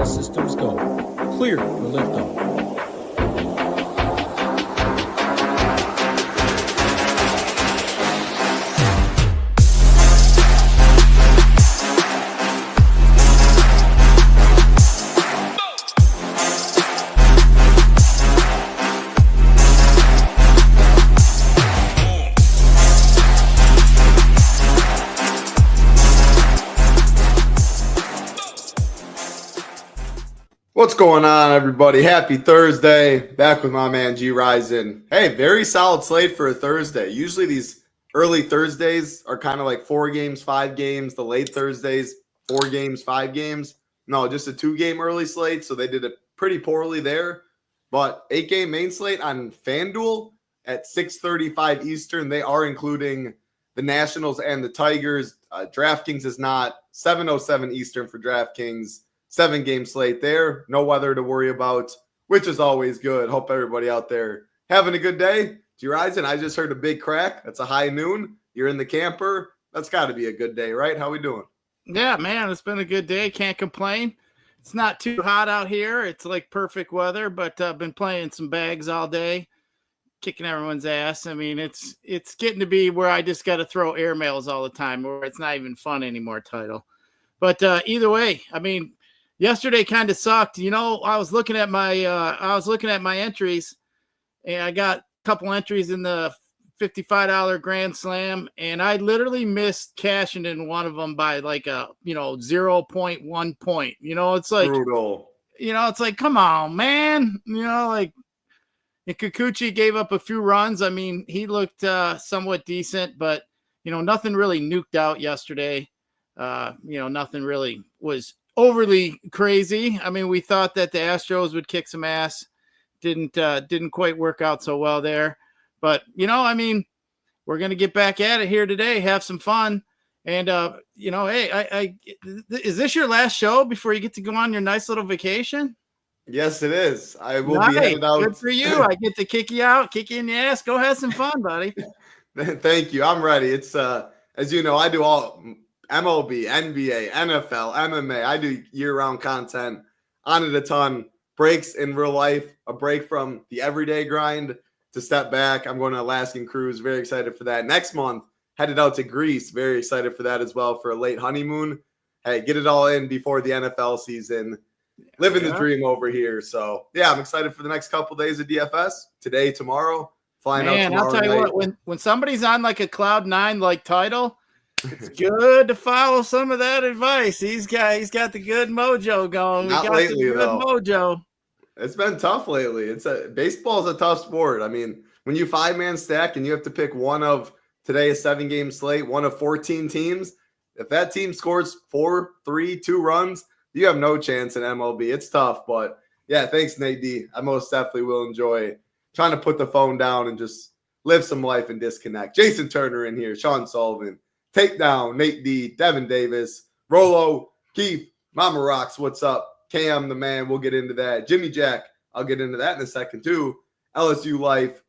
systems go. Clear for liftoff. What's going on, everybody? Happy Thursday. Back with my man Gyiraszin. Hey, very solid slate for a Thursday. Usually these early Thursdays are kind of like 4 games, 5 games. The late Thursdays, 4 games, 5 games. No, just a 2-game early slate, so they did it pretty poorly there. But 8-game main slate on FanDuel at 6:35 Eastern. They are including the Nationals and the Tigers. DraftKings is not. 7:07 Eastern for DraftKings. 7-game slate there. No weather to worry about, which is always good. Hope everybody out there having a good day. Gyiraszin, I just heard a big crack. That's a high noon. You're in the camper. That's got to be a good day, right? How we doing? Yeah, man, it's been a good day. Can't complain. It's not too hot out here. It's like perfect weather, but I've been playing some bags all day, kicking everyone's ass. I mean, it's getting to be where I just got to throw airmails all the time, where it's not even fun anymore, title. But either way, I mean, yesterday kind of sucked. You know, I was looking at my entries, and I got a couple entries in the $55 Grand Slam, and I literally missed cashing in one of them by like a 0.1 point. You know, it's like brutal. You know, it's like, come on, man. You know, like, and Kikuchi gave up a few runs. I mean, he looked somewhat decent, but nothing really nuked out yesterday. Nothing really was overly crazy. I mean, we thought that the Astros would kick some ass. Didn't quite work out so well there. But, I mean, we're going to get back at it here today, have some fun. And, hey, is this your last show before you get to go on your nice little vacation? Yes, it is. I will be headed out. Good for you. I get to kick you out, kick you in the ass. Go have some fun, buddy. Thank you. I'm ready. It's, as you know, I do all MLB, NBA, NFL, MMA. I do year-round content, on it a ton. Breaks in real life, a break from the everyday grind to step back. I'm going to Alaskan cruise. Very excited for that. Next month, headed out to Greece. Very excited for that as well, for a late honeymoon. Hey, get it all in before the NFL season. Living the dream over here. So, yeah, I'm excited for the next couple days of DFS. Today, tomorrow, flying out tomorrow I'll tell you night. what, when somebody's on like a cloud 9 like title, it's good to follow some of that advice. He's got the good mojo going. Not lately, though. Mojo. It's been tough lately. Baseball is a tough sport. I mean, when you 5-man stack and you have to pick one of today a 7-game slate, one of 14 teams, if that team scores 4, 3, 2 runs, you have no chance in MLB. It's tough, but yeah, thanks, Nate D. I most definitely will enjoy trying to put the phone down and just live some life and disconnect. Jason Turner in here, Sean Sullivan. Takedown, Nate D, Devin Davis, Rolo, Keith, Mama Rocks, what's up? Cam, the man, we'll get into that. Jimmy Jack, I'll get into that in a second too. LSU Life,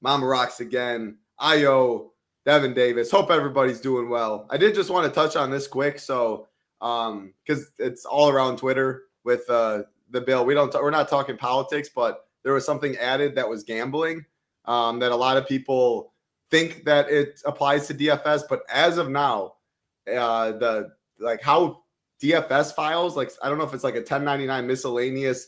Mama Rocks again, Io, Devin Davis. Hope everybody's doing well. I did just want to touch on this quick, so because it's all around Twitter with the bill. We're not talking politics, but there was something added that was gambling that a lot of people think that it applies to DFS, but as of now, how DFS files, like, I don't know if it's like a 1099 miscellaneous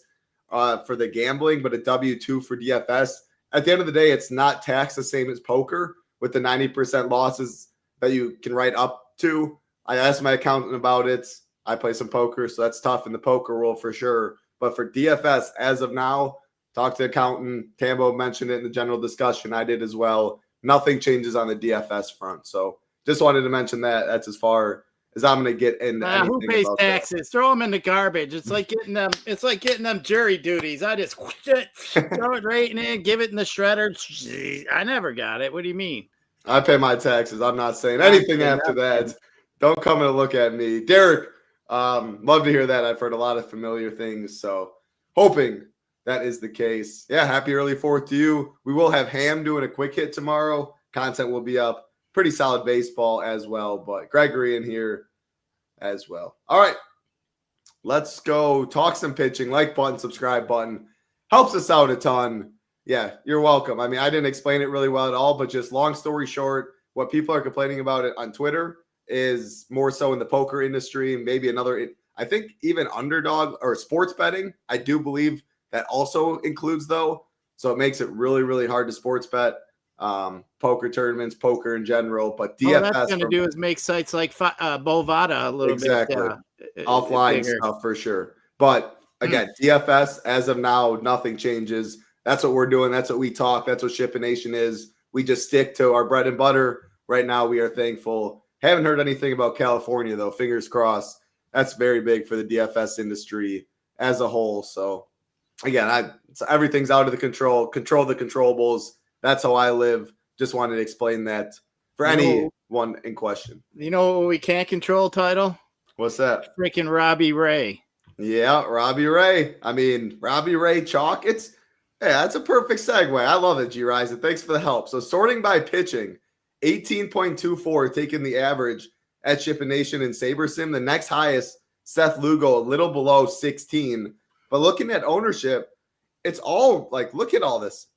for the gambling, but a W-2 for DFS. At the end of the day, it's not taxed the same as poker with the 90% losses that you can write up to. I asked my accountant about it. I play some poker, so that's tough in the poker world for sure. But for DFS, as of now, talk to the accountant. Tambo mentioned it in the general discussion. I did as well. Nothing changes on the DFS front. So just wanted to mention that. That's as far as I'm going to get into anything. Who pays about taxes? That. Throw them in the garbage. It's like getting them. It's like getting them jury duties. I just throw it right in, give it in the shredder. I never got it. What do you mean? I pay my taxes. I'm not saying anything after that. Don't come and look at me. Derek, love to hear that. I've heard a lot of familiar things. So hoping that is the case. Yeah, happy early 4th to you. We will have Ham doing a quick hit tomorrow. Content will be up. Pretty solid baseball as well, but Gregory in here as well. All right. let's go talk some pitching. Like button, subscribe button. Helps us out a ton. Yeah, you're welcome. I mean, I didn't explain it really well at all, but just long story short, what people are complaining about it on Twitter is more so in the poker industry, maybe another, I think even underdog or sports betting. I do believe that also includes though. So it makes it really, really hard to sports bet. Poker tournaments, poker in general, but DFS. All that's going to do is make sites like Bovada a little bit offline bigger. stuff for sure. But again, DFS as of now, nothing changes. That's what we're doing. That's what we talk. That's what Ship Nation is. We just stick to our bread and butter. Right now, we are thankful. Haven't heard anything about California though. Fingers crossed. That's very big for the DFS industry as a whole. So again, everything's out of the control. Control the controllables. That's how I live. Just wanted to explain that for anyone in question. You know what we can't control, Title? What's that? Freaking Robbie Ray. Yeah, Robbie Ray. I mean, Robbie Ray chalk. That's a perfect segue. I love it, Gyiraszin. Thanks for the help. So sorting by pitching, 18.24 taking the average at Ship Nation and SaberSim. The next highest, Seth Lugo, a little below 16. But looking at ownership, it's all like, look at all this.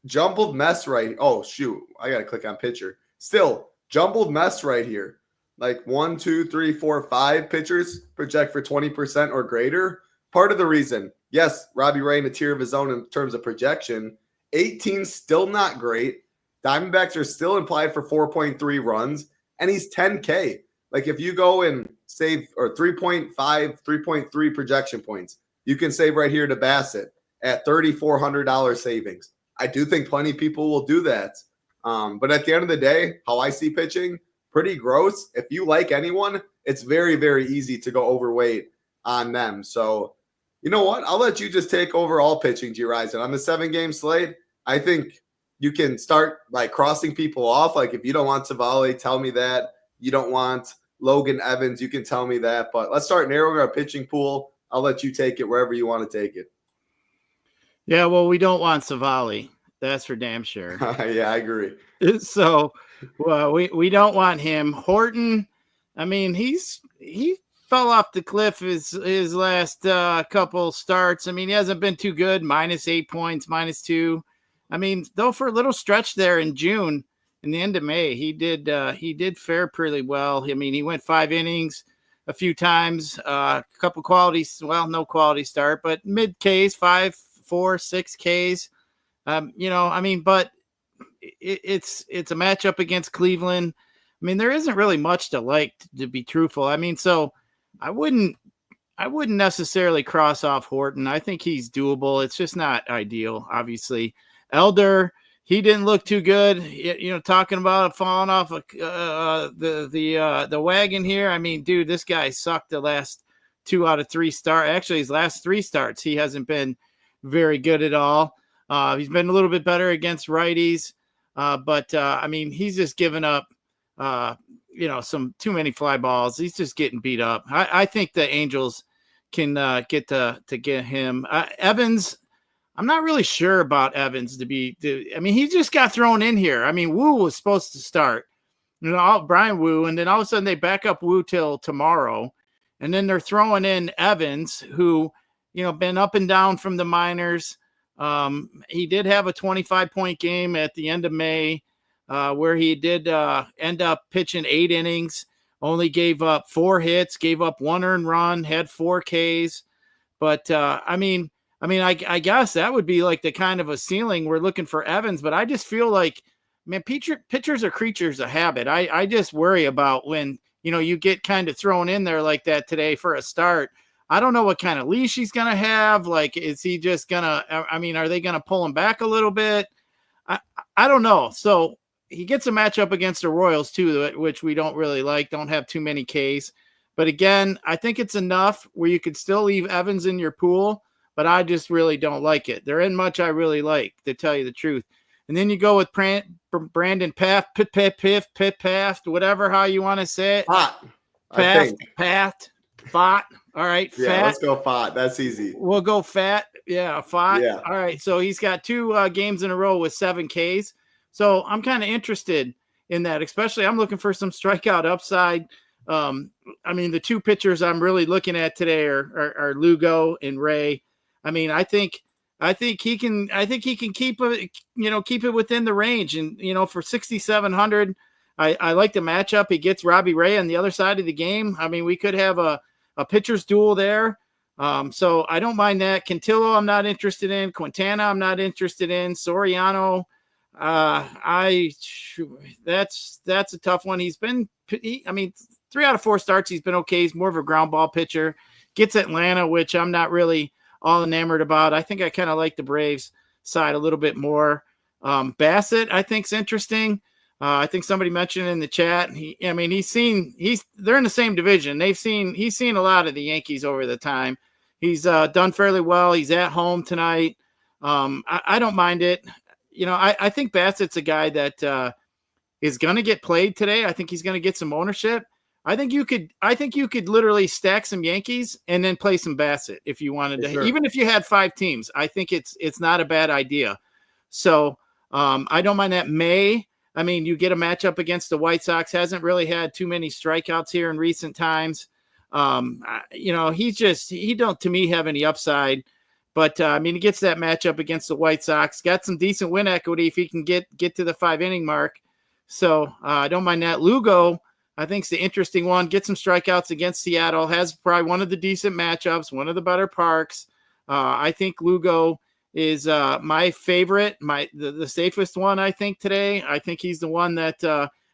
Jumbled mess right. Oh, shoot. I got to click on pitcher. Still, jumbled mess right here. Like 1, 2, 3, 4, 5 pitchers project for 20% or greater. Part of the reason, yes, Robbie Ray in a tier of his own in terms of projection. 18 still not great. Diamondbacks are still implied for 4.3 runs, and he's 10K. Like if you go and save or 3.5, 3.3 projection points, you can save right here to Bassett at $3,400 savings. I do think plenty of people will do that. But at the end of the day, how I see pitching, pretty gross. If you like anyone, it's very, very easy to go overweight on them. So, you know what? I'll let you just take over all pitching, Gyiraszin. On the 7-game slate, I think you can start like crossing people off. Like if you don't want Savali, tell me that. You don't want Logan Evans, you can tell me that. But let's start narrowing our pitching pool. I'll let you take it wherever you want to take it. Yeah, well, we don't want Savali. That's for damn sure. Yeah, I agree. So, well, we don't want him. Horton, I mean, he fell off the cliff his last couple starts. I mean, he hasn't been too good. -8 points, -2. I mean, though for a little stretch there in June, in the end of May, he did fare pretty well. I mean, he went 5 innings a few times, a couple qualities. Well, no quality start, but mid Ks, 5, 4, 6 Ks. You know, I mean, but it's a matchup against Cleveland. I mean, there isn't really much to like, to be truthful. I mean, so I wouldn't necessarily cross off Horton. I think he's doable. It's just not ideal, obviously. Elder, he didn't look too good. You know, talking about falling off the wagon here. I mean, dude, this guy sucked the last 2 out of 3 starts. Actually, his last 3 starts, he hasn't been very good at all. He's been a little bit better against righties, but I mean, he's just given up, some too many fly balls. He's just getting beat up. I think the Angels can get to get him. Evans, I'm not really sure about Evans I mean, he just got thrown in here. I mean, Wu was supposed to start, Brian Wu, and then all of a sudden they back up Wu till tomorrow, and then they're throwing in Evans, who, been up and down from the minors. He did have a 25-point game at the end of May, where he did end up pitching 8 innings, only gave up 4 hits, gave up 1 earned run, had 4 Ks. But I guess that would be like the kind of a ceiling we're looking for Evans. But I just feel like, man, pitchers are creatures of habit. I just worry about when, you get kind of thrown in there like that today for a start. I don't know what kind of leash he's going to have. Like, is he just going to, are they going to pull him back a little bit? I don't know. So he gets a matchup against the Royals too, which we don't really like, don't have too many Ks. But again, I think it's enough where you could still leave Evans in your pool, but I just really don't like it. There isn't much I really like, to tell you the truth. And then you go with Brandon Paft, whatever, how you want to say it. Paft. Fat. All right. Yeah, fat. Let's go Fat. That's easy. We'll go Fat. Yeah, Fat. Yeah. All right. So he's got 2 games in a row with 7 Ks. So I'm kind of interested in that, especially I'm looking for some strikeout upside. I mean, the two pitchers I'm really looking at today are Lugo and Ray. I mean, I think he can keep it within the range. And, for 6,700, I like the matchup. He gets Robbie Ray on the other side of the game. I mean, we could have a pitcher's duel there. So I don't mind that. Cantillo, I'm not interested in. Quintana, I'm not interested in. Soriano, that's a tough one. He's been, 3 out of 4 starts, he's been okay. He's more of a ground ball pitcher. Gets Atlanta, which I'm not really all enamored about. I think I kind of like the Braves side a little bit more. Bassett, I think, is interesting. I think somebody mentioned in the chat. They're in the same division. He's seen a lot of the Yankees over the time. He's done fairly well. He's at home tonight. I don't mind it. I think Bassett's a guy that is going to get played today. I think he's going to get some ownership. I think you could literally stack some Yankees and then play some Bassett if you wanted to. Sure. Even if you had 5 teams, I think it's not a bad idea. So I don't mind that. You get a matchup against the White Sox. Hasn't really had too many strikeouts here in recent times. He don't to me have any upside. But he gets that matchup against the White Sox. Got some decent win equity if he can get to the 5-inning mark. So I don't mind that. Lugo, I think, is the interesting one. Get some strikeouts against Seattle. Has probably one of the decent matchups, one of the better parks. I think Lugo is my favorite, the safest one, I think, today. I think he's the one that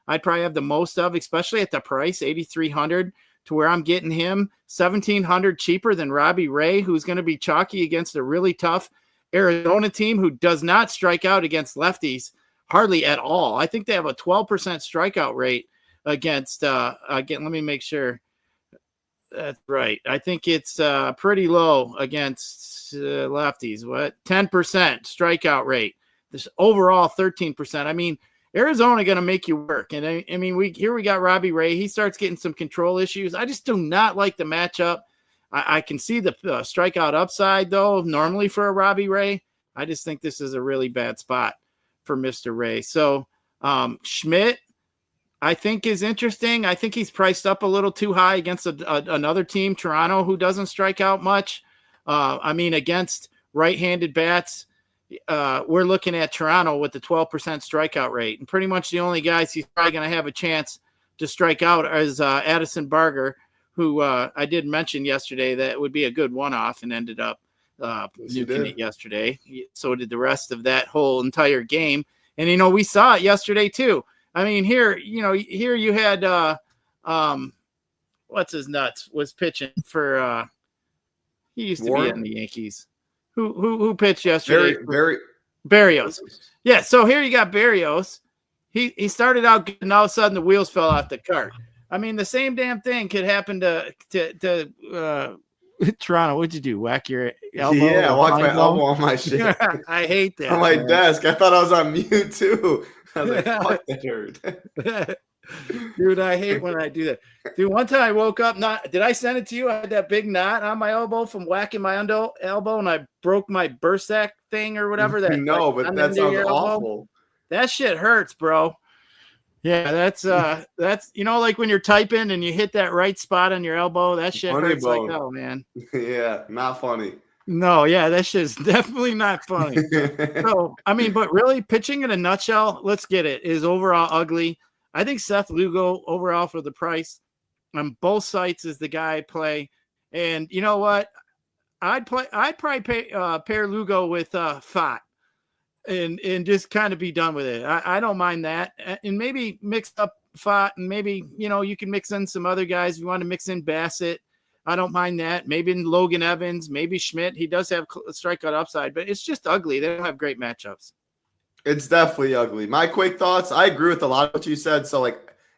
I'd probably have the most of, especially at the price, 8,300, to where I'm getting him 1,700 cheaper than Robbie Ray, who's going to be chalky against a really tough Arizona team who does not strike out against lefties hardly at all. I think they have a 12% strikeout rate against let me make sure that's right. I think it's pretty low against lefties. 10% strikeout rate. This overall 13%. Arizona going to make you work. And we got Robbie Ray. He starts getting some control issues. I just do not like the matchup. I can see the strikeout upside though, normally for a Robbie Ray. I just think this is a really bad spot for Mr. Ray. So Schmidt, I think, is interesting. I think he's priced up a little too high against another team, Toronto, who doesn't strike out much. Against right-handed bats, we're looking at Toronto with the 12% strikeout rate. And pretty much the only guys he's probably going to have a chance to strike out is Addison Barger, who I did mention yesterday that would be a good one-off and ended up nuking it yesterday. So did the rest of that whole entire game. And, we saw it yesterday too. Here you had what's his nuts was pitching for he used to be in the Yankees. Who pitched yesterday? Berrios. Yeah, so here you got Berrios. He started out good, and all of a sudden the wheels fell off the cart. The same damn thing could happen to Toronto. What'd you do? Whack your elbow? Yeah, whack my elbow on my shit. I hate that. On my desk. I thought I was on mute too. I was like, fuck, that hurt. Dude, I hate when I do that. Dude, one time I woke up, did I send it to you? I had that big knot on my elbow from whacking my elbow, and I broke my bursac thing or whatever. But that sounds awful. That shit hurts, bro. Yeah, that's like when you're typing and you hit that right spot on your elbow, that shit hurts like hell, man. Yeah, not funny. No, yeah, that shit's definitely not funny. So, but really, pitching in a nutshell, let's get it, is overall ugly. I think Seth Lugo overall for the price on both sites is the guy I play. And you know what? I'd probably pair Lugo with Fott and just kind of be done with it. I don't mind that. And maybe mix up Fott, and maybe, you can mix in some other guys. If you want to mix in Bassett, I don't mind that. Maybe in Logan Evans, maybe Schmidt. He does have strikeout upside, but it's just ugly. They don't have great matchups. It's definitely ugly. My quick thoughts, I agree with a lot of what you said. So,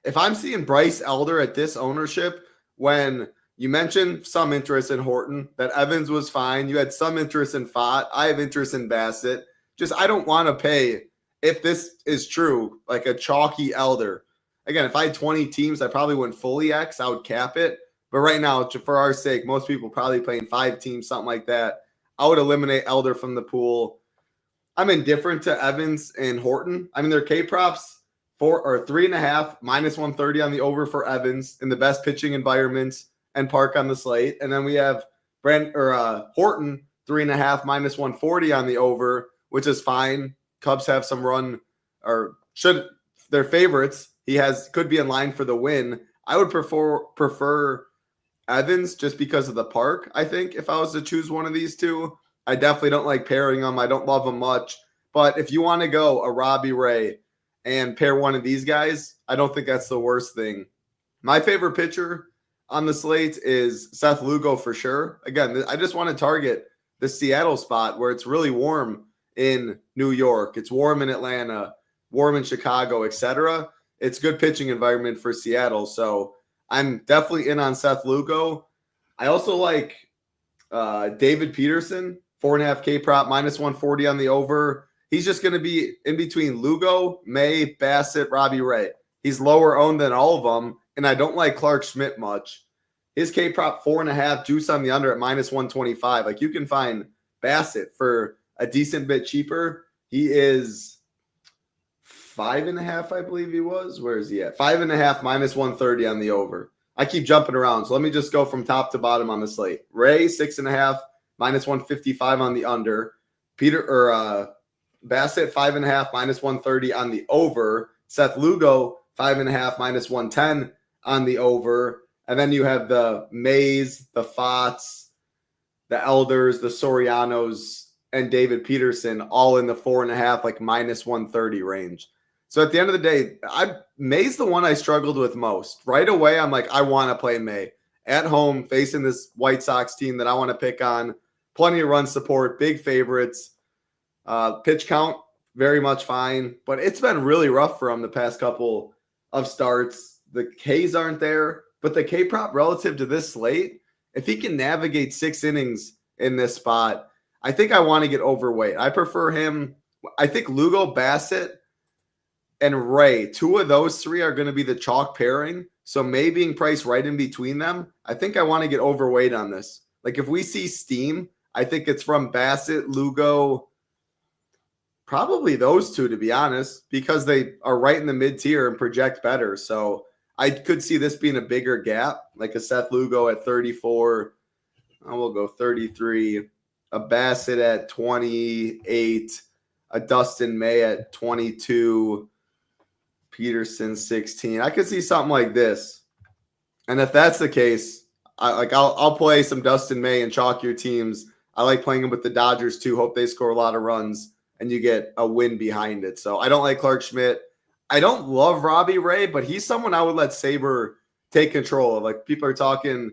if I'm seeing Bryce Elder at this ownership, when you mentioned some interest in Horton, that Evans was fine. You had some interest in Fott. I have interest in Bassett. Just, I don't want to pay, if this is true, like a chalky Elder. Again, if I had 20 teams, I probably wouldn't fully X. I would cap it. But right now, for our sake, most people probably playing 5 teams, something like that. I would eliminate Elder from the pool. I'm indifferent to Evans and Horton. Their K props 3.5 minus 130 on the over for Evans in the best pitching environments and park on the slate. And then we have Horton 3.5 minus 140 on the over, which is fine. Cubs have some run, or they're favorites. Could be in line for the win. I would prefer Evans just because of the park. I think if I was to choose one of these two, I definitely don't like pairing them. I don't love them much. But if you want to go a Robbie Ray and pair one of these guys, I don't think that's the worst thing. My favorite pitcher on the slate is Seth Lugo for sure. Again, I just want to target the Seattle spot where it's really warm in New York. It's warm in Atlanta, warm in Chicago, etc. It's good pitching environment for Seattle. So I'm definitely in on Seth Lugo. I also like David Peterson, 4.5K prop, minus 140 on the over. He's just going to be in between Lugo, May, Bassett, Robbie Ray. He's lower owned than all of them, and I don't like Clark Schmidt much. His K prop 4.5, juice on the under at minus 125. Like, you can find Bassett for a decent bit cheaper. He is 5.5, I believe he was. Where is he at? 5.5 minus 130 on the over. I keep jumping around, so let me just go from top to bottom on the slate. Ray 6.5 minus 155 on the under. Bassett 5.5 minus 130 on the over. Seth Lugo 5.5 minus 110 on the over. And then you have the Mays, the Fotts, the Elders, the Sorianos, and David Peterson all in the 4.5, like minus 130 range. So at the end of the day, May's the one I struggled with most. Right away, I'm like, I want to play May. At home, facing this White Sox team that I want to pick on. Plenty of run support, big favorites. Pitch count, very much fine. But it's been really rough for him the past couple of starts. The Ks aren't there. But the K prop relative to this slate, if he can navigate 6 innings in this spot, I think I want to get overweight. I prefer him. I think Lugo, Bassett, and Ray, 2 of those 3 are going to be the chalk pairing. So May being priced right in between them, I think I want to get overweight on this. Like, if we see steam, I think it's from Bassett, Lugo, probably those 2, to be honest, because they are right in the mid-tier and project better. So I could see this being a bigger gap, like a Seth Lugo at 34. We'll go 33. A Bassett at 28. A Dustin May at 22. Peterson 16. I could see something like this. And if that's the case, I'll play some Dustin May and chalk your teams. I like playing them with the Dodgers too. Hope they score a lot of runs and you get a win behind it. So I don't like Clark Schmidt. I don't love Robbie Ray, but he's someone I would let Saber take control of. Like, people are talking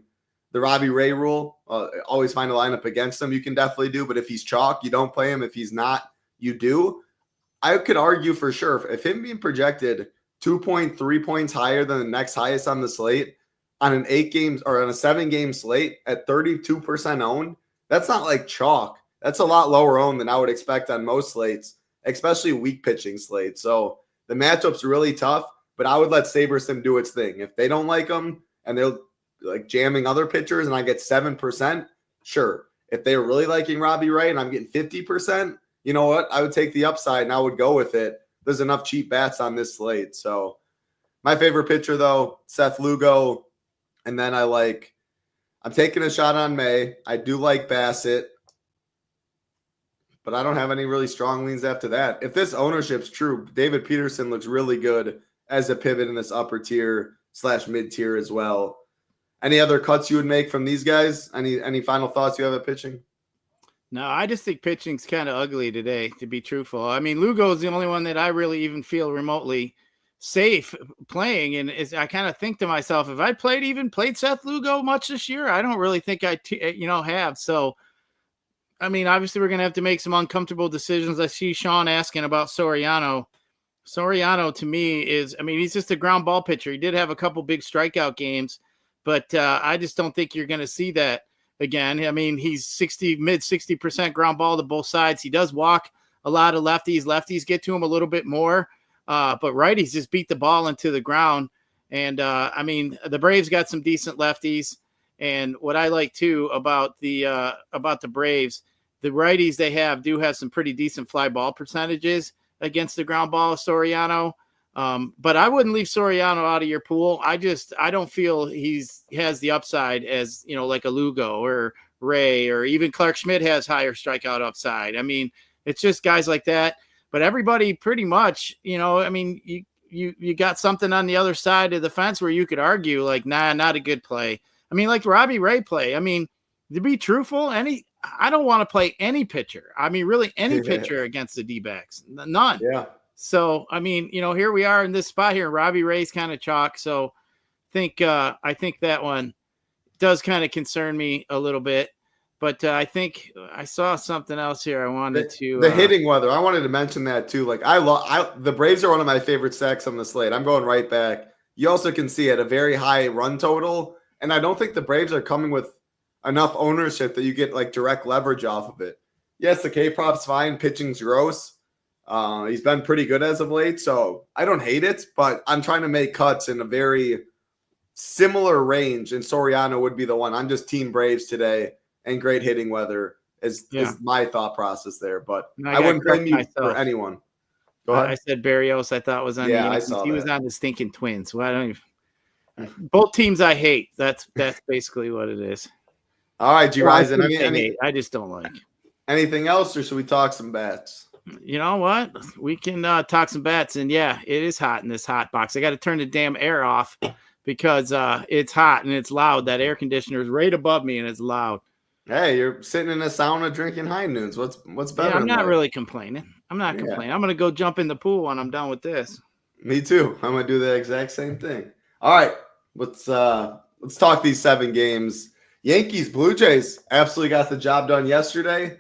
the Robbie Ray rule. Always find a lineup against him. You can definitely do, but if he's chalk, you don't play him. If he's not, you do. I could argue for sure if him being projected 2.3 points higher than the next highest on the slate on an 8 games or on a 7-game slate at 32% owned, that's not like chalk. That's a lot lower owned than I would expect on most slates, especially weak pitching slates. So the matchup's really tough, but I would let SaberSim do its thing. If they don't like them and they're like jamming other pitchers and I get 7%, sure. If they're really liking Robbie Ray and I'm getting 50%, you know what? I would take the upside and I would go with it. There's enough cheap bats on this slate. So my favorite pitcher, though, Seth Lugo. And then I'm taking a shot on May. I do like Bassett, but I don't have any really strong leans after that. If this ownership's true, David Peterson looks really good as a pivot in this upper tier / mid tier as well. Any other cuts you would make from these guys? Any final thoughts you have at pitching? No, I just think pitching's kind of ugly today, to be truthful. I mean, Lugo is the only one that I really even feel remotely safe playing. And I kind of think to myself, if I played Seth Lugo much this year, I don't really think I have. So, I mean, obviously we're going to have to make some uncomfortable decisions. I see Sean asking about Soriano. Soriano to me he's just a ground ball pitcher. He did have a couple big strikeout games, but I just don't think you're going to see that again. I mean, he's mid 60% ground ball to both sides. He does walk a lot of lefties. Lefties get to him a little bit more, but righties just beat the ball into the ground. And the Braves got some decent lefties. And what I like too about the Braves, the righties they do have some pretty decent fly ball percentages against the ground ball of Soriano. But I wouldn't leave Soriano out of your pool. I don't feel he has the upside as, like a Lugo or Ray, or even Clark Schmidt has higher strikeout upside. I mean, it's just guys like that. But everybody pretty much, you got something on the other side of the fence where you could argue like, nah, not a good play. I mean, like Robbie Ray play. I mean, to be truthful, I don't want to play any pitcher. I mean, really any pitcher against the D-backs. None. Yeah. So, I mean, here we are in this spot here. Robbie Ray's kind of chalk. So I think that one does kind of concern me a little bit. But I think I saw something else here. I wanted the hitting weather. I wanted to mention that too. Like the Braves are one of my favorite stacks on the slate. I'm going right back. You also can see at a very high run total, and I don't think the Braves are coming with enough ownership that you get like direct leverage off of it. Yes, the K prop's fine. Pitching's gross. He's been pretty good as of late, so I don't hate it. But I'm trying to make cuts in a very similar range, and Soriano would be the one. I'm just team Braves today. And great hitting weather is my thought process there. But I wouldn't blame you for anyone. Go ahead. I said Barrios. I thought was on the I saw he was on the stinking Twins. Well, I don't even, both teams I hate. That's basically what it is. All right, Gyiraszin. I just don't like. Anything else, or should we talk some bats? You know what? We can talk some bats. And yeah, it is hot in this hot box. I got to turn the damn air off because it's hot and it's loud. That air conditioner is right above me and it's loud. Hey, you're sitting in a sauna drinking High Noons. What's better? Yeah, I'm not really complaining. I'm not complaining. I'm going to go jump in the pool when I'm done with this. Me too. I'm going to do the exact same thing. All right, let's talk these 7 games. Yankees, Blue Jays absolutely got the job done yesterday.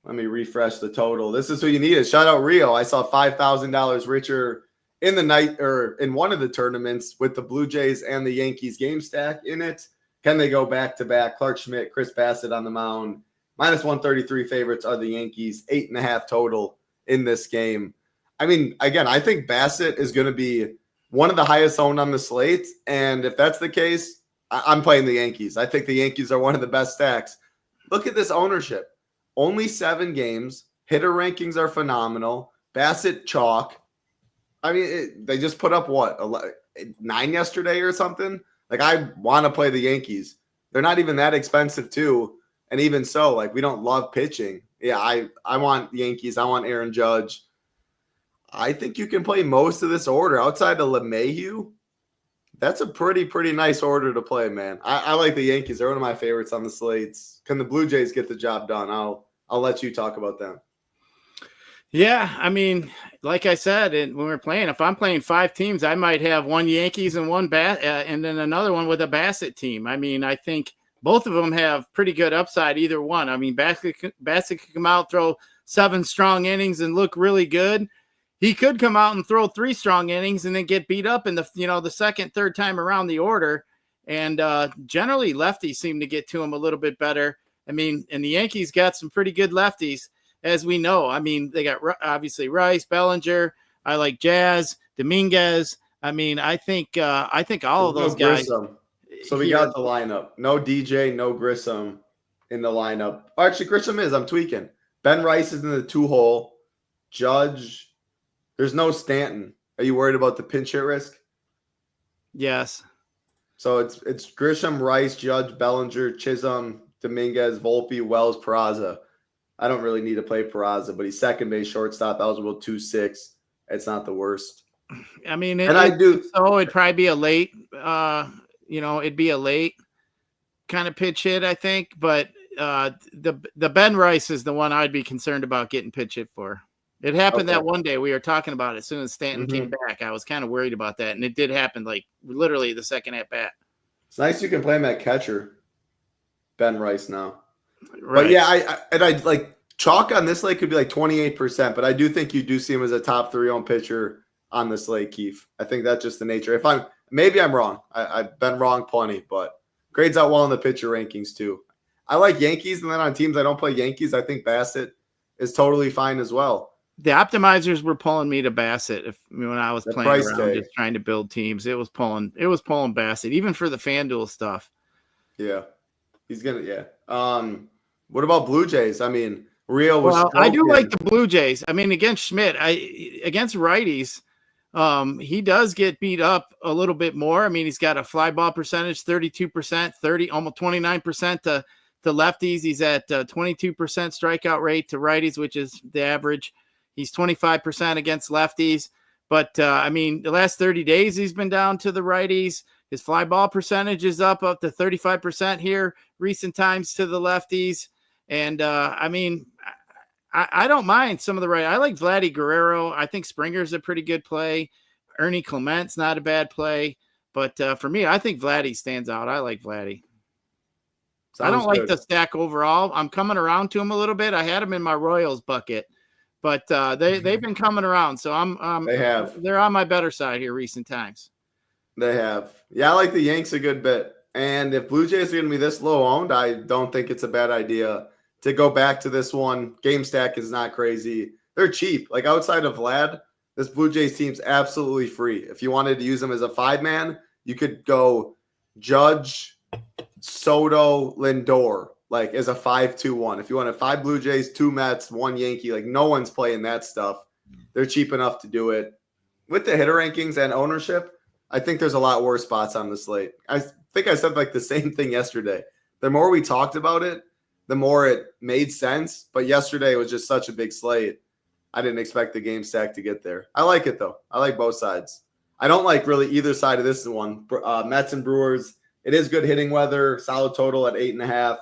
Let me refresh the total. This is who you needed. Shout out Rio. I saw $5,000 richer in the night or in one of the tournaments with the Blue Jays and the Yankees game stack in it. Can they go back-to-back? Clark Schmidt, Chris Bassett on the mound. -133 favorites are the Yankees. 8.5 total in this game. I mean, again, I think Bassett is going to be one of the highest owned on the slate. And if that's the case, I'm playing the Yankees. I think the Yankees are one of the best stacks. Look at this ownership. Only 7 games. Hitter rankings are phenomenal. Bassett chalk. I mean, they just put up, 9 yesterday or something? Like, I want to play the Yankees. They're not even that expensive, too. And even so, like, we don't love pitching. Yeah, I want Yankees. I want Aaron Judge. I think you can play most of this order. Outside of LeMahieu, that's a pretty nice order to play, man. I like the Yankees. They're one of my favorites on the slates. Can the Blue Jays get the job done? I'll let you talk about them. Yeah, I mean, like I said, when we're playing, if I'm playing 5 teams, I might have one Yankees and one and then another one with a Bassett team. I mean, I think both of them have pretty good upside, either one. I mean, Bassett could come out, throw 7 strong innings and look really good. He could come out and throw 3 strong innings and then get beat up in the second, third time around the order. And generally, lefties seem to get to him a little bit better. I mean, and the Yankees got some pretty good lefties. As we know, I mean, they got obviously Rice, Bellinger. I like Jazz, Dominguez. I mean, I think all of those guys. Grissom. So we got the lineup. No DJ, no Grissom in the lineup. Oh, actually, Grissom is. I'm tweaking. Ben Rice is in the 2-hole. Judge. There's no Stanton. Are you worried about the pinch hit risk? Yes. So it's Grisham, Rice, Judge, Bellinger, Chisholm, Dominguez, Volpe, Wells, Peraza. I don't really need to play Peraza, but he's second base, shortstop, eligible 2-6. It's not the worst. I mean, it'd probably be a late, it'd be a late kind of pitch hit, I think. But the Ben Rice is the one I'd be concerned about getting pitch hit for. It happened that one day we were talking about it as soon as Stanton came back. I was kind of worried about that, and it did happen like literally the second at bat. It's nice you can play him at catcher, Ben Rice now. Right. But yeah, I like chalk on this slate could be like 28%, but I do think you do see him as a top 3 owned pitcher on the slate, Keith. I think that's just the nature. Maybe I'm wrong. I've been wrong plenty, but grades out well in the pitcher rankings too. I like Yankees, and then on teams I don't play Yankees, I think Bassett is totally fine as well. The optimizers were pulling me to Bassett when I was playing around just trying to build teams. It was pulling Bassett, even for the FanDuel stuff. Yeah. He's gonna, what about Blue Jays? I mean, Rio was. Well, I do like the Blue Jays. I mean, against Schmidt, against righties, He does get beat up a little bit more. I mean, he's got a fly ball percentage, 32%, almost 29% to lefties. He's at 22% strikeout rate to righties, which is the average. He's 25% against lefties. But, I mean, the last 30 days he's been down to the righties. His fly ball percentage is up to 35% here recent times to the lefties. And, I mean, I don't mind some of the right. I like Vladdy Guerrero. I think Springer's a pretty good play. Ernie Clement's not a bad play. But for me, I think Vladdy stands out. I like Vladdy. I don't like the stack overall. I'm coming around to him a little bit. I had him in my Royals bucket, but they've been coming around. So they're on my better side here recent times. They have. Yeah, I like the Yanks a good bit. And if Blue Jays are going to be this low owned, I don't think it's a bad idea to go back to this one. Game stack is not crazy. They're cheap. Like outside of Vlad, this Blue Jays team's absolutely free. If you wanted to use them as a 5-man, you could go Judge, Soto, Lindor, like as a 5-2-1. If you wanted 5 Blue Jays, 2 Mets, 1 Yankee, like no one's playing that stuff. They're cheap enough to do it. With the hitter rankings and ownership, I think there's a lot worse spots on the slate. I think I said like the same thing yesterday. The more we talked about it, the more it made sense. But yesterday was just such a big slate. I didn't expect the game stack to get there. I like it, though. I like both sides. I don't like really either side of this one. Mets and Brewers, it is good hitting weather. Solid total at 8.5.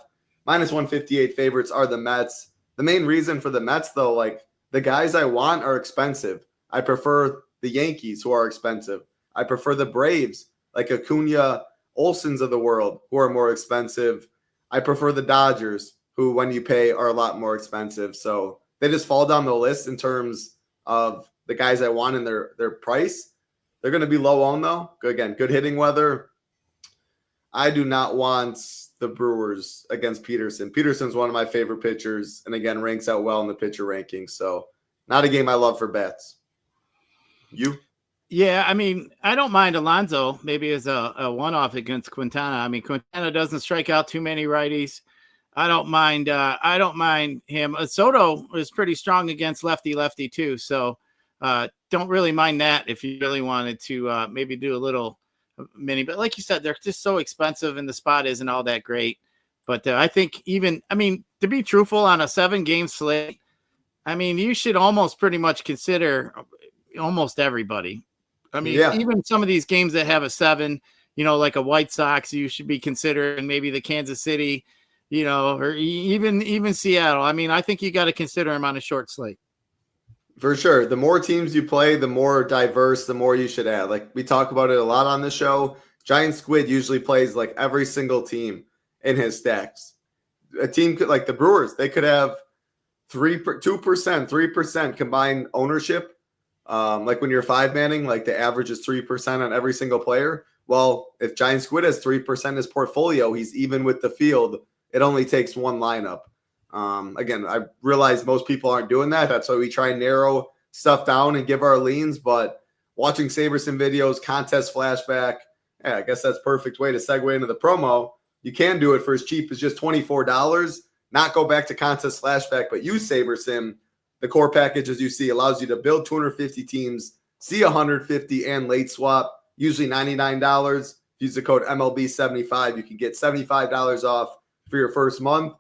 -158 favorites are the Mets. The main reason for the Mets, though, like the guys I want are expensive. I prefer the Yankees, who are expensive. I prefer the Braves, like Acuna, Olsons of the world, who are more expensive. I prefer the Dodgers, who, when you pay, are a lot more expensive. So they just fall down the list in terms of the guys I want in their price. They're going to be low owned, though. Again, good hitting weather. I do not want the Brewers against Peterson. Peterson's one of my favorite pitchers, and again, ranks out well in the pitcher rankings. So not a game I love for bets. You? Yeah, I mean, I don't mind Alonso maybe as a one-off against Quintana. I mean, Quintana doesn't strike out too many righties. I don't mind him. Soto is pretty strong against lefty too. So don't really mind that if you really wanted to maybe do a little mini. But like you said, they're just so expensive and the spot isn't all that great. But I think to be truthful, on a 7-game slate, I mean, you should almost pretty much consider almost everybody. I mean, even some of these games that have a 7, like a White Sox, you should be considering maybe the Kansas City, or even Seattle. I mean, I think you got to consider them on a short slate. For sure. The more teams you play, the more diverse, the more you should add. Like we talk about it a lot on the show. Giant Squid usually plays like every single team in his stacks. A team could, like the Brewers, they could have 2%, 3% combined ownership. Like when you're 5-manning, like the average is 3% on every single player. Well, if Giant Squid has 3% in his portfolio, he's even with the field. It only takes one lineup. Again, I realize most people aren't doing that. That's why we try and narrow stuff down and give our leans. But watching Saberson videos, contest flashback, I guess that's perfect way to segue into the promo. You can do it for as cheap as just $24. Not go back to contest flashback, but use Sabersim. The core package, as you see, allows you to build 250 teams, see 150 and late swap, usually $99. Use the code MLB75. You can get $75 off for your first month.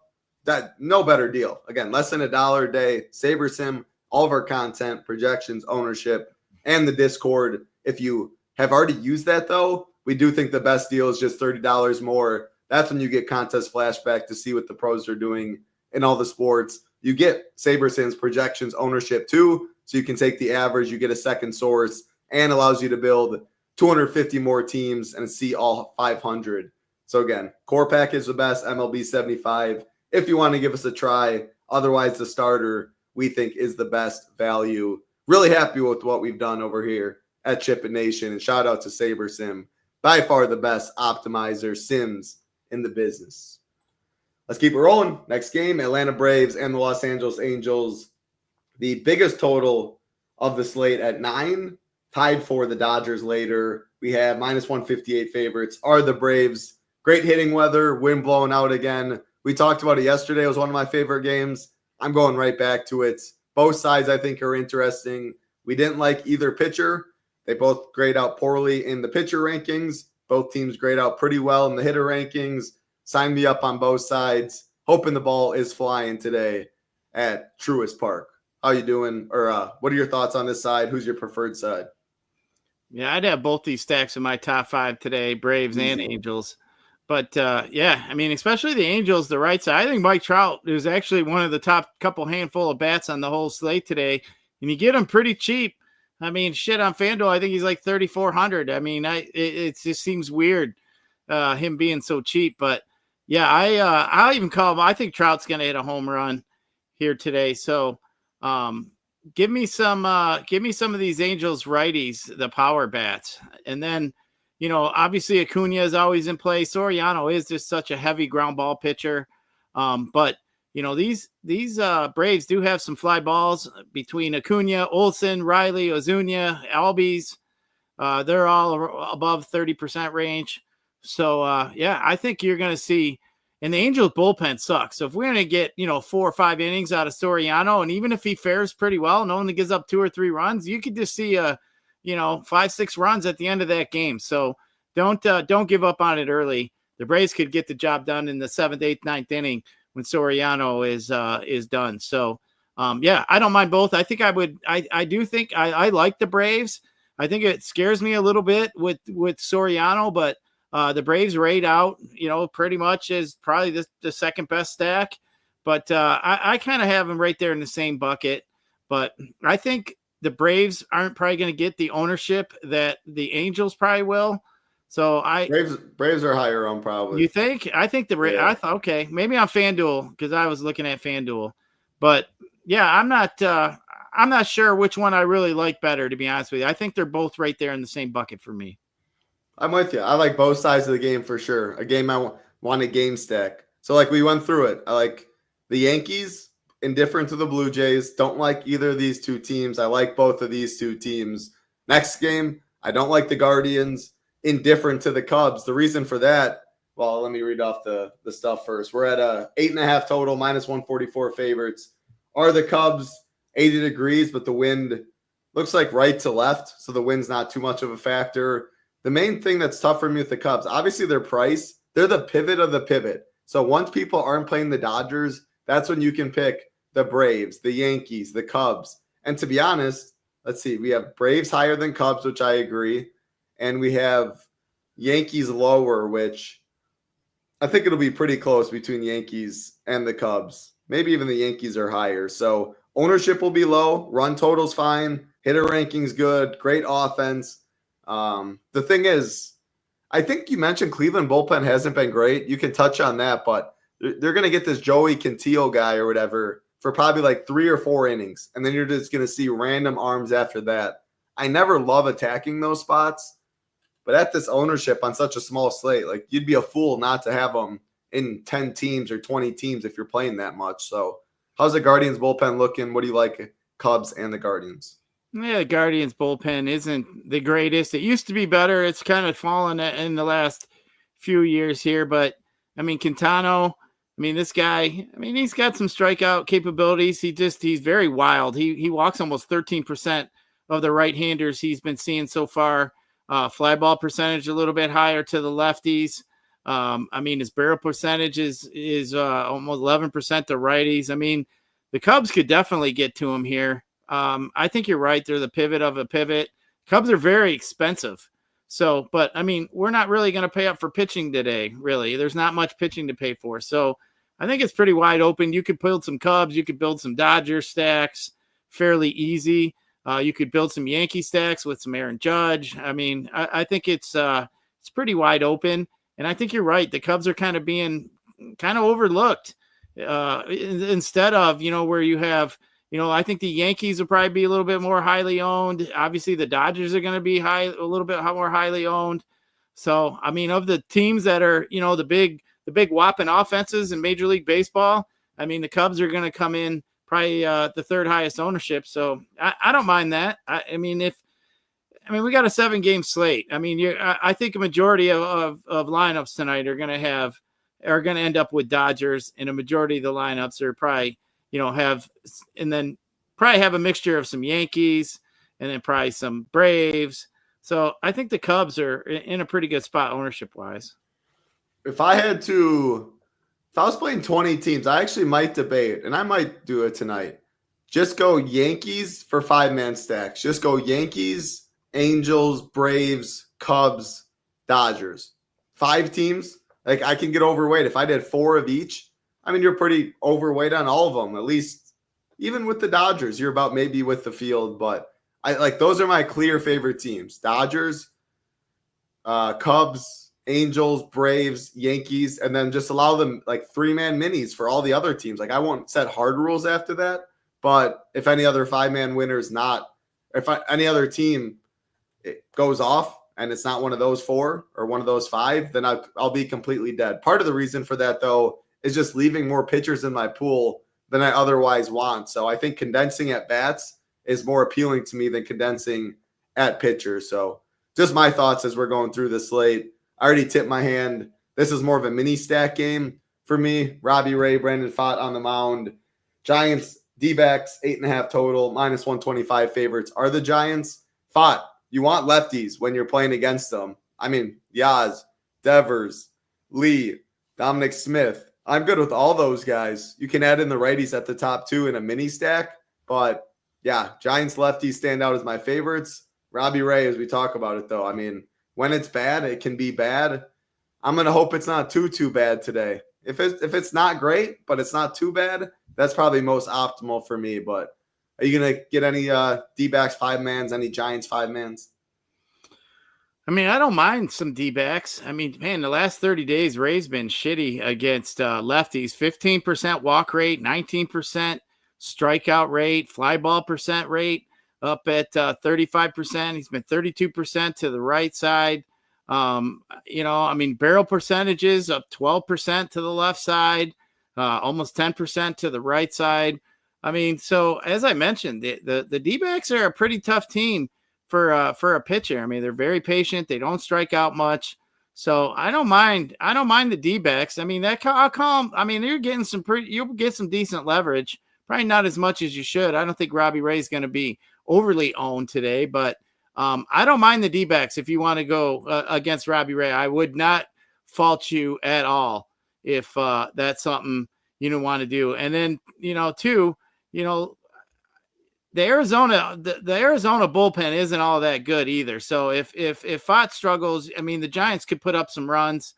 That no better deal. Again, less than $1 a day. Sabersim, all of our content, projections, ownership, and the Discord. If you have already used that, though, we do think the best deal is just $30 more. That's when you get contest flashback to see what the pros are doing in all the sports. You get Sabersim's projections ownership too, so you can take the average, you get a second source, and allows you to build 250 more teams and see all 500. So again, core package the best, MLB 75. If you want to give us a try, otherwise the starter we think is the best value. Really happy with what we've done over here at SHIPIT Nation, and shout out to Sabersim, by far the best optimizer sims in the business. Let's keep it rolling. Next game, Atlanta Braves and the Los Angeles Angels. The biggest total of the slate at 9, tied for the Dodgers later. We have -158 favorites are the Braves. Great hitting weather, wind blowing out again. We talked about it yesterday. It was one of my favorite games. I'm going right back to it. Both sides, I think, are interesting. We didn't like either pitcher. They both grade out poorly in the pitcher rankings. Both teams grade out pretty well in the hitter rankings. Sign me up on both sides. Hoping the ball is flying today at Truist Park. How you doing? Or what are your thoughts on this side? Who's your preferred side? Yeah, I'd have both these stacks in my top 5 today, Braves and Angels. But, yeah, I mean, especially the Angels, the right side. I think Mike Trout is actually one of the top couple handful of bats on the whole slate today. And you get him pretty cheap. I mean, shit, on FanDuel, I think he's like 3,400. I mean, it just seems weird, him being so cheap. But, yeah, I'll even call him. I think Trout's going to hit a home run here today. So, give me some of these Angels righties, the power bats. And then, you know, obviously Acuna is always in play. Soriano is just such a heavy ground ball pitcher. But, you know, these Braves do have some fly balls between Acuna, Olsen, Riley, Ozuna, Albies. They're all above 30% range. So, yeah, I think you're going to see, and the Angels bullpen sucks. So if we're going to get, you know, 4 or 5 innings out of Soriano, and even if he fares pretty well and only gives up 2 or 3 runs, you could just see 5-6 runs at the end of that game. So don't give up on it early. The Braves could get the job done in the 7th, 8th, 9th inning when Soriano is done. So, yeah, I don't mind both. I think I do think I like the Braves. I think it scares me a little bit with Soriano, but the Braves rate out, you know, pretty much as probably the second best stack. But I kind of have them right there in the same bucket. But I think the Braves aren't probably going to get the ownership that the Angels probably will. So Braves are higher on probably. You think? I think I thought, okay, maybe on FanDuel because I was looking at FanDuel. But yeah, I'm not sure which one I really like better, to be honest with you. I think they're both right there in the same bucket for me. I'm with you. I like both sides of the game for sure. A game I want a game stack. So like we went through it. I like the Yankees, indifferent to the Blue Jays. Don't like either of these two teams. I like both of these two teams. Next game, I don't like the Guardians. Indifferent to the Cubs. The reason for that, well, let me read off the stuff first. We're at a 8.5 total, minus 144 favorites. Are the Cubs 80 degrees, but the wind looks like right to left, so the wind's not too much of a factor. The main thing that's tough for me with the Cubs, obviously their price, they're the pivot of the pivot. So once people aren't playing the Dodgers, that's when you can pick the Braves, the Yankees, the Cubs. And to be honest, let's see, we have Braves higher than Cubs, which I agree. And we have Yankees lower, which I think it'll be pretty close between Yankees and the Cubs. Maybe even the Yankees are higher. So ownership will be low. Run total's fine. Hitter ranking's good. Great offense. The thing is, I think you mentioned Cleveland bullpen hasn't been great. You can touch on that, but they're going to get this Joey Cantillo guy or whatever for probably like 3 or 4 innings. And then you're just going to see random arms after that. I never love attacking those spots. But at this ownership on such a small slate, like you'd be a fool not to have them in 10 teams or 20 teams if you're playing that much. So how's the Guardians bullpen looking? What do you like, Cubs and the Guardians? Yeah, the Guardians bullpen isn't the greatest. It used to be better. It's kind of fallen in the last few years here. But, I mean, Quintano, I mean, this guy, I mean, he's got some strikeout capabilities. He's very wild. He walks almost 13% of the right-handers he's been seeing so far. Fly ball percentage a little bit higher to the lefties. I mean, his barrel percentage is almost 11% to righties. I mean, the Cubs could definitely get to him here. I think you're right. They're the pivot of a pivot. Cubs are very expensive. So, but I mean, we're not really going to pay up for pitching today, really. There's not much pitching to pay for. So I think it's pretty wide open. You could build some Cubs. You could build some Dodgers stacks fairly easy. You could build some Yankee stacks with some Aaron Judge. I mean, I think it's pretty wide open. And I think you're right. The Cubs are kind of being kind of overlooked instead of, you know, where you have, you know, I think the Yankees will probably be a little bit more highly owned. Obviously, the Dodgers are going to be a little bit more highly owned. So, I mean, of the teams that are, you know, the big whopping offenses in Major League Baseball, I mean, the Cubs are going to come in probably the third highest ownership. So I don't mind that. I mean, we got a 7-game slate. I mean, I think a majority of lineups tonight are going to end up with Dodgers, and a majority of the lineups are probably, you know, have a mixture of some Yankees and then probably some Braves. So I think the Cubs are in a pretty good spot ownership wise. If I was playing 20 teams, I actually might debate, and I might do it tonight. Just go Yankees for 5-man stacks. Just go Yankees, Angels, Braves, Cubs, Dodgers. 5 teams. Like, I can get overweight. If I did 4 of each, I mean, you're pretty overweight on all of them. At least, even with the Dodgers, you're about maybe with the field. But those are my clear favorite teams. Dodgers, Cubs, Angels, Braves, Yankees, and then just allow them like 3-man minis for all the other teams. Like, I won't set hard rules after that. But if any other 5-man winner is not, any other team it goes off and it's not one of those 4 or one of those 5, then I'll be completely dead. Part of the reason for that, though, is just leaving more pitchers in my pool than I otherwise want. So I think condensing at bats is more appealing to me than condensing at pitchers. So just my thoughts as we're going through the slate. I already tipped my hand. This is more of a mini stack game for me. Robbie Ray, Brandon Pfaadt on the mound. Giants, D-backs, 8.5 total, -125 favorites are the Giants. Pfaadt, you want lefties when you're playing against them. I mean, Yaz, Devers, Lee, Dominic Smith. I'm good with all those guys. You can add in the righties at the top 2 in a mini stack. But, yeah, Giants lefties stand out as my favorites. Robbie Ray, as we talk about it, though, I mean, when it's bad, it can be bad. I'm going to hope it's not too bad today. If it's not great, but it's not too bad, that's probably most optimal for me. But are you going to get any D-backs 5-mans, any Giants 5-mans? I mean, I don't mind some D-backs. I mean, man, the last 30 days, Ray's been shitty against lefties. 15% walk rate, 19% strikeout rate, fly ball percent rate up at 35%. He's been 32% to the right side. I mean, barrel percentages up 12% to the left side, almost 10% to the right side. I mean, so as I mentioned, the D-backs are a pretty tough team for a pitcher. I mean, they're very patient. They don't strike out much. So I don't mind the D-backs. I mean, I'll call them. I mean, you'll get some decent leverage. Probably not as much as you should. I don't think Robbie Ray is going to be overly owned today, but I don't mind the D-backs if you want to go against Robbie Ray. I would not fault you at all if that's something you don't want to do. And then, the Arizona bullpen isn't all that good either. So if Pfaadt struggles, I mean, the Giants could put up some runs.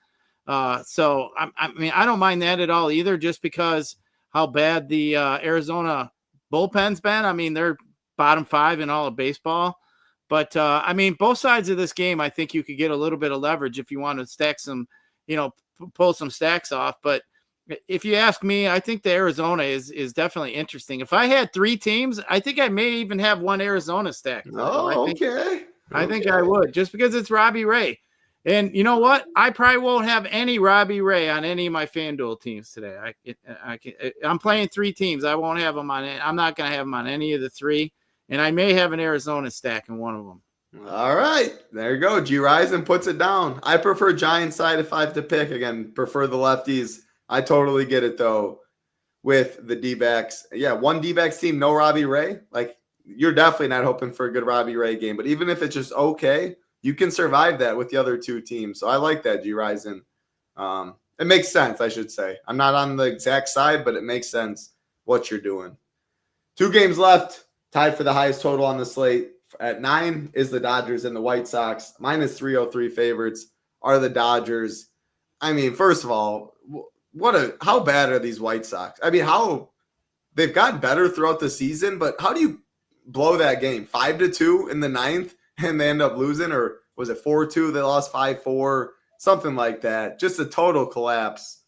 So I mean, I don't mind that at all either, just because how bad the Arizona bullpen's been. I mean, they're bottom 5 in all of baseball. But, I mean, both sides of this game, I think you could get a little bit of leverage if you want to stack some, pull some stacks off. But if you ask me, I think the Arizona is definitely interesting. If I had 3 teams, I think I may even have one Arizona stack. I think I would, just because it's Robbie Ray. And you know what? I probably won't have any Robbie Ray on any of my FanDuel teams today. I'm playing 3 teams. I won't have them on it. I'm not going to have them on any of the 3. And I may have an Arizona stack in one of them. All right. There you go. Gyiraszin puts it down. I prefer Giants side if I have to pick. Again, prefer the lefties. I totally get it, though, with the D-backs. Yeah, one D-backs team, no Robbie Ray. Like, you're definitely not hoping for a good Robbie Ray game. But even if it's just okay, you can survive that with the other 2 teams. So I like that, Gyiraszin. It makes sense, I should say. I'm not on the exact side, but it makes sense what you're doing. 2 games left. Tied for the highest total on the slate at 9 is the Dodgers and the White Sox. -303 favorites are the Dodgers. I mean, first of all, how bad are these White Sox? I mean, they've gotten better throughout the season, but how do you blow that game 5-2 in the 9th and they end up losing? Or was it 4-2? They lost 5-4, something like that. Just a total collapse.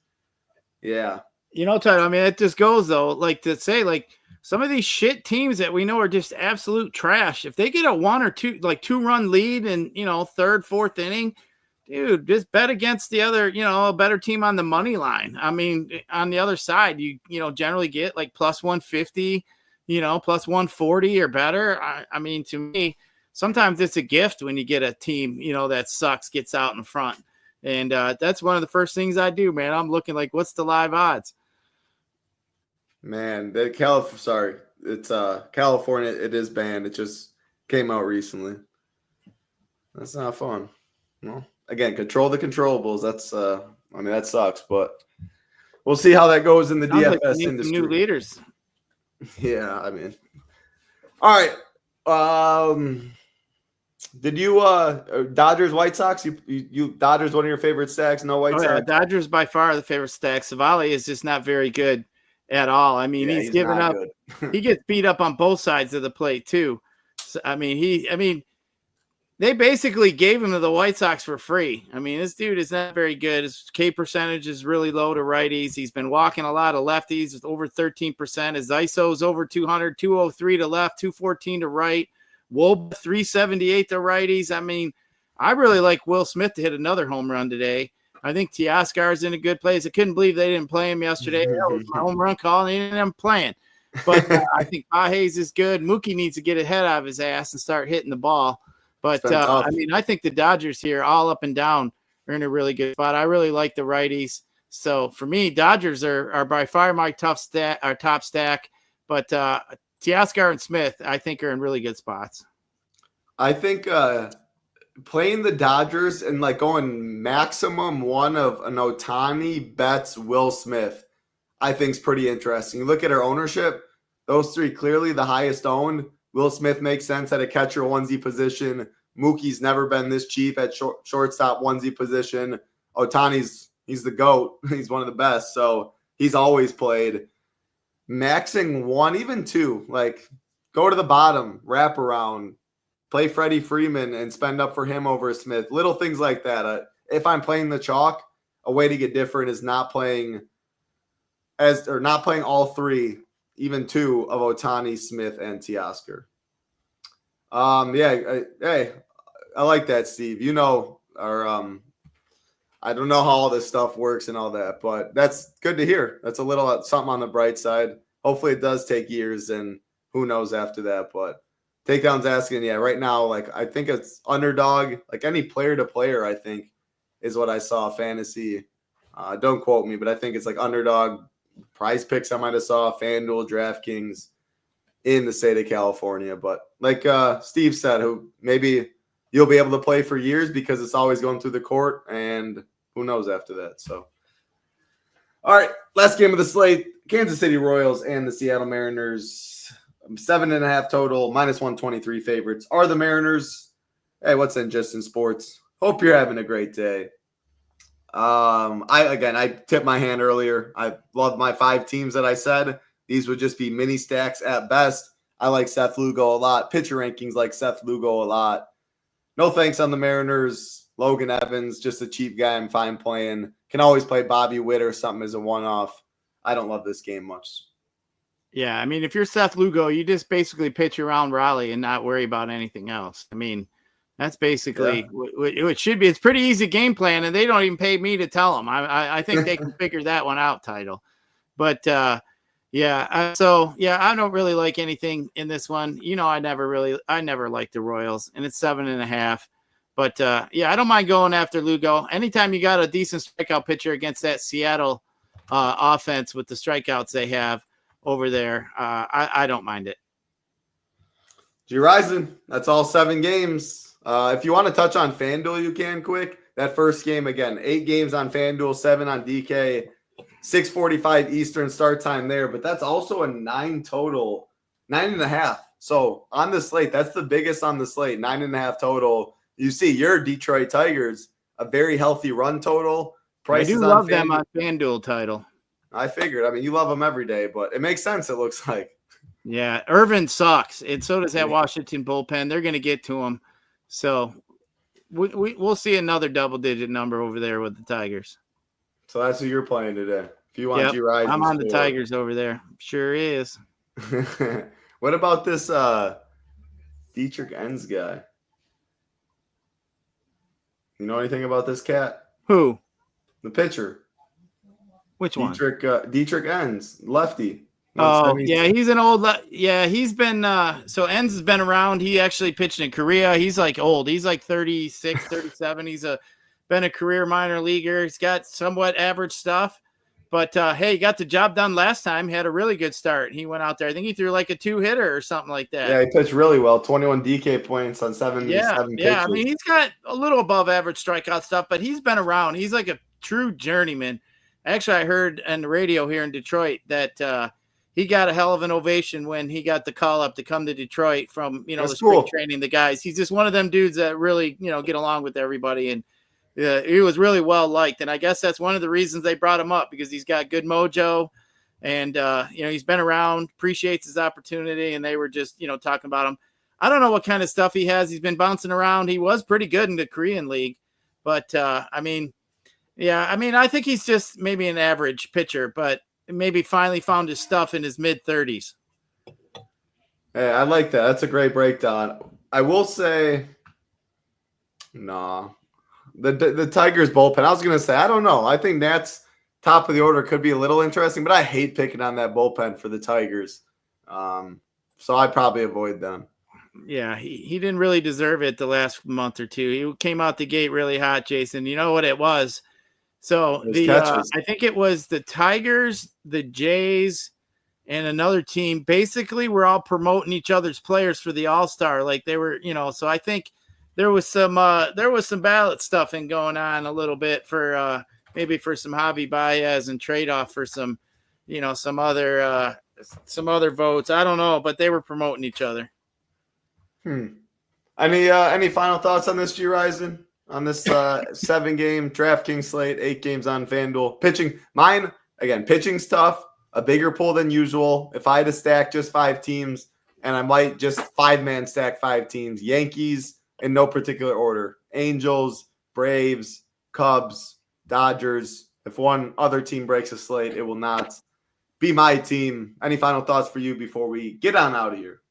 Yeah. Todd, I mean, it just goes though, like to say, like, some of these shit teams that we know are just absolute trash. If they get a 1 or 2, like 2-run lead in, 3rd, 4th inning, dude, just bet against the other, a better team on the money line. I mean, on the other side, you generally get like +150, +140 or better. I mean, to me, sometimes it's a gift when you get a team, that sucks, gets out in front. And that's one of the first things I do, man. I'm looking like, what's the live odds? Man, it's California. It is banned. It just came out recently. That's not fun. Well, again, control the controllables. That's that sucks, but we'll see how that goes in the Sounds DFS like we need industry. some new leaders. Yeah, all right. Did you Dodgers White Sox? You Dodgers one of your favorite stacks? No White Sox. Yeah, Dodgers by far the favorite stack. Savali is just not very good at all. I mean, he's given up. He gets beat up on both sides of the plate too. So, they basically gave him to the White Sox for free. I mean, this dude is not very good. His K percentage is really low to righties. He's been walking a lot of lefties. It's over 13%. His ISO is over 200, 203 to left, 214 to right. Wob 378 to righties. I mean, I really like Will Smith to hit another home run today. I think Teoscar's in a good place. I couldn't believe they didn't play him yesterday. That was my home run call, and they didn't have him playing. But I think Baez is good. Mookie needs to get a head out of his ass and start hitting the ball. But, I think the Dodgers here, all up and down, are in a really good spot. I really like the righties. So, for me, Dodgers are by far my top stack. But Teoscar and Smith, I think, are in really good spots. I think playing the Dodgers and going maximum one of an Ohtani, Betts, Will Smith, I think is pretty interesting. You look at our ownership, those three clearly the highest owned. Will Smith makes sense at a catcher onesie position. Mookie's never been this cheap at shortstop onesie position. He's the GOAT. He's one of the best. So he's always played. Maxing one, even two, go to the bottom, wrap around, play Freddie Freeman and spend up for him over Smith. Little things like that. If I'm playing the chalk, a way to get different is not playing all three, even two of Ohtani, Smith, and Teoscar. I like that, Steve. I don't know how all this stuff works and all that, but that's good to hear. That's a little something on the bright side. Hopefully it does take years, and who knows after that. But Takedown's asking, right now, I think it's underdog, any player to player, I think, is what I saw fantasy. Don't quote me, but I think it's underdog prize picks I might have saw, FanDuel, DraftKings in the state of California. But like Steve said, who maybe you'll be able to play for years because it's always going through the court, and who knows after that. So, all right, last game of the slate, Kansas City Royals and the Seattle Mariners. 7.5 total, -123 favorites are the Mariners. Hey, what's in just in sports? Hope you're having a great day. I tipped my hand earlier. I love my 5 teams that I said. These would just be mini stacks at best. I like Seth Lugo a lot. Pitcher rankings like Seth Lugo a lot. No thanks on the Mariners. Logan Evans, just a cheap guy I'm fine playing. Can always play Bobby Witt or something as a one-off. I don't love this game much. Yeah, I mean, if you're Seth Lugo, you just basically pitch around Raleigh and not worry about anything else. I memean, that's basically what it should be. It's pretty easy game plan, and they don't even pay me to tell them. I think they can figure that one out, Title. But, I don't really like anything in this one. I never liked the Royals, and it's 7.5. But, I don't mind going after Lugo. Anytime you got a decent strikeout pitcher against that Seattle offense with the strikeouts they have over there, I don't mind it. Gyiraszin, that's all 7 games. If you want to touch on FanDuel, you can quick. That first game, again, 8 games on FanDuel, 7 on DK, 6:45 Eastern start time there. But that's also a 9 total, 9.5. So on the slate, that's the biggest on the slate, 9.5 total. You see your Detroit Tigers, a very healthy run total. Prices I do love them on FanDuel, Title. I figured. I mean, you love them every day, but it makes sense, it looks like. Yeah, Irvin sucks, and so does that Washington bullpen. They're going to get to him. So we'll see another double-digit number over there with the Tigers. So that's who you're playing today. If you want Gyiraszin, I'm on the Tigers over there. Sure is. What about this Dietrich Enns guy? You know anything about this cat? Who? The pitcher. Which one? Dietrich Enns, lefty. Oh, yeah, he's an old he's been so Enns has been around. He actually pitched in Korea. He's old. He's 36, 37. He's been a career minor leaguer. He's got somewhat average stuff, But, hey, he got the job done last time. He had a really good start. He went out there. I think he threw like a 2-hitter or something like that. Yeah, he pitched really well. 21 DK points on 77 pitches. Yeah, I mean, he's got a little above average strikeout stuff, but he's been around. He's like a true journeyman. Actually, I heard on the radio here in Detroit that he got a hell of an ovation when he got the call up to come to Detroit from, the spring training, the guys. He's just one of them dudes that really, get along with everybody. And he was really well liked. And I guess that's one of the reasons they brought him up, because he's got good mojo and, he's been around, appreciates his opportunity. And they were just, talking about him. I don't know what kind of stuff he has. He's been bouncing around. He was pretty good in the Korean League, but I think he's just maybe an average pitcher, but maybe finally found his stuff in his mid-30s. Hey, I like that. That's a great breakdown. I will say, the Tigers bullpen, I was going to say, I don't know. I think Nat's top of the order could be a little interesting, but I hate picking on that bullpen for the Tigers. So I'd probably avoid them. Yeah, he didn't really deserve it the last month or two. He came out the gate really hot, Jason. You know what it was? So I think it was the Tigers, the Jays, and another team. Basically, we're all promoting each other's players for the All-Star. Like they were, so I think there was some ballot stuffing going on a little bit for maybe for some Javi Baez and trade off for some, some other votes. I don't know, but they were promoting each other. Any final thoughts on this, Gyiraszin? On this 7-game DraftKings slate, 8 games on FanDuel. Pitching, pitching's tough, a bigger pool than usual. If I had to stack just 5 teams, and I might just 5-man stack 5 teams, Yankees in no particular order, Angels, Braves, Cubs, Dodgers. If one other team breaks a slate, it will not be my team. Any final thoughts for you before we get on out of here?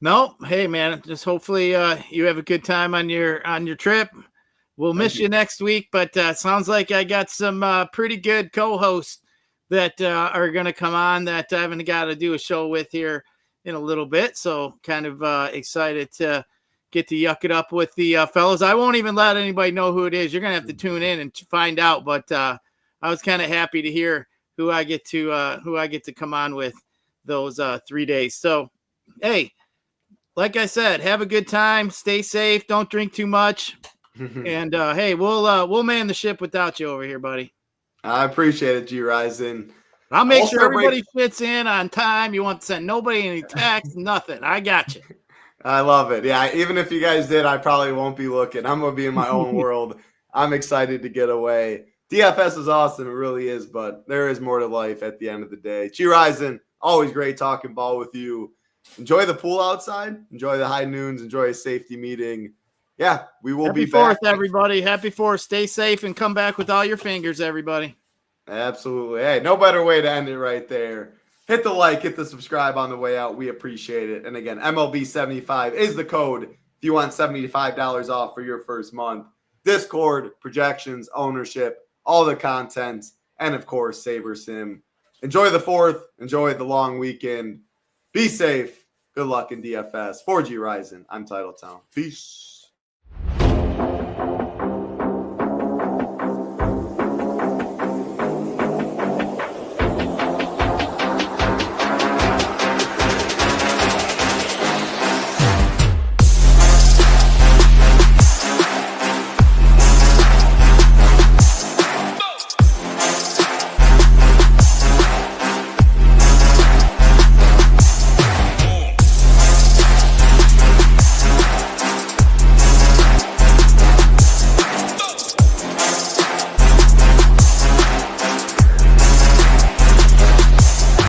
No, hey man, just hopefully you have a good time on your trip. We'll miss you next week, but sounds like I got some pretty good co-hosts that are going to come on that I haven't got to do a show with here in a little bit. So kind of excited to get to yuck it up with the fellas. I won't even let anybody know who it is. You're going to have to tune in and find out. But I was kind of happy to hear who I get to come on with those 3 days. So, hey, like I said, have a good time. Stay safe. Don't drink too much. And hey, we'll man the ship without you over here, buddy. I appreciate it, Gyiraszin. I'll make sure everybody fits in on time. You won't send nobody any text, nothing. I got you. I love it. Yeah, even if you guys did, I probably won't be looking. I'm going to be in my own world. I'm excited to get away. DFS is awesome. It really is, but there is more to life at the end of the day. Gyiraszin, always great talking ball with you. Enjoy the pool outside. Enjoy the high noons. Enjoy a safety meeting. Yeah, we will be back. Happy 4th, everybody. Happy 4th. Stay safe and come back with all your fingers, everybody. Absolutely. Hey, no better way to end it right there. Hit the like, hit the subscribe on the way out. We appreciate it. And again, MLB75 is the code if you want $75 off for your first month. Discord, projections, ownership, all the content, and of course, Saber Sim. Enjoy the 4th. Enjoy the long weekend. Be safe. Good luck in DFS. For Gyiraszin, I'm Titletown. Peace.